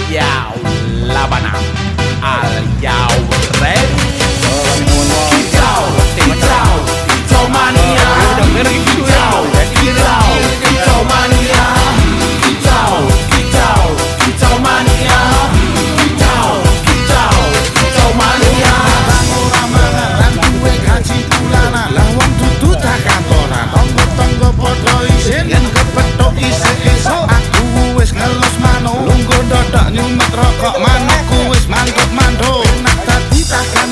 Yao Labana. Are you ready? Kicau, kicau, kicau mania. Kicau, kicau, kicau mania. Kicau, kicau, kicau mania. Kicau, kicau, kicau mania. Ramalan duwe gaji bulanan lah wong dudu tak kantoran tonggo-tonggo padha isin yen kepethuk isih-esuk aku wis ngelos manuk lungguh dodok nyumet rokok manukku wis mantep manduk enak dadi tangan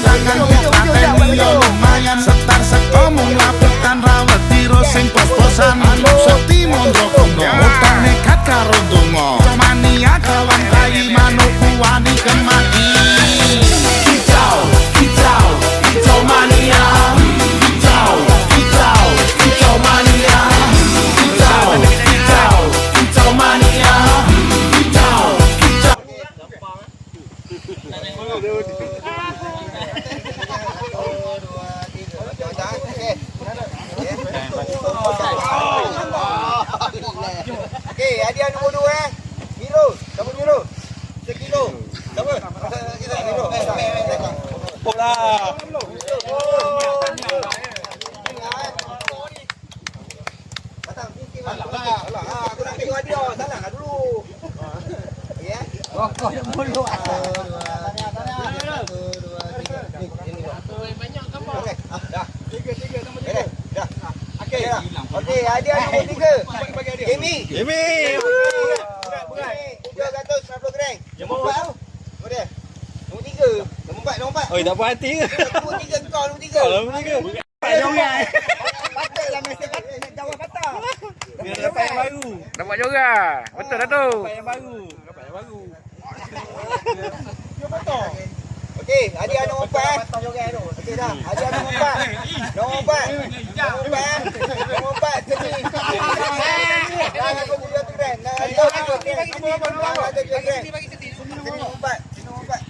pateni yo lumayan setar seko mung lapitan rawet tiro sing pos-posan sekti mondro kono utang nekat karo donga mania kawan bayi manukku wani kemati. Kicau, kicau, kicau mania. Kicau, kicau, kicau mania. Kicau, kicau, kicau mania. Kicau, kicau. Okey, hadiah nombor 2 Miro, kamu Miro. Sekilo. Berapa? Kita Miro. Bola. Datang sikit bang. Aku nak tengok hadiah. Salah dulu. Ya. Rokok yang mulu. Banyak gambar. Okey. Dah. 3 nombor 3. Dah. Okey, hadiah nombor 3. Amy. Berat. 350 gram. Nombor 4 tu. Nombor dia. Nombor 3. Nombor 4. Oi, tak puas hati ke? Nombor 3 kau nombor 3. Kalau begitu. Jangan. Patutlah mesti jawab kata. Dia dapat yang baru. Dapat juga. Betul dah tu. Dapat yang baru. Dapat yang baru. Dia betul. Okey, hadiah nombor 4. Okey dah. Hadiah nombor 4. Nombor 4. Nombor 4 sini. Dah aku 200 gram. Dah bagi sini. Bagi sini. Nombor 4. Nombor 4.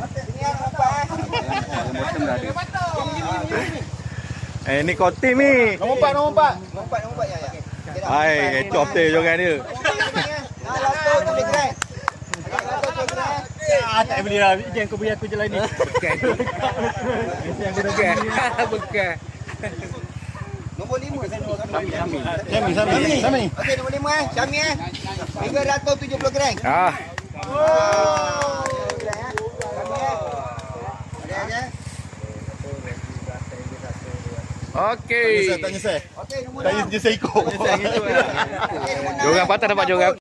Ini yang nombor 4. Ni kau tim ni. Nombor 4 ya. Hai, cop teh jangan dia. Lato tu gram. Tak boleh lah. Jangan kau beri aku je lah ni. Bekas. Nombor 5. Sami. Okey, nombor 5 Syami 370 gram. Ah. Okey. Tak nyesal. Okey, nombor Tak 6. nyesal ikut. Jorang patah dapat jorang.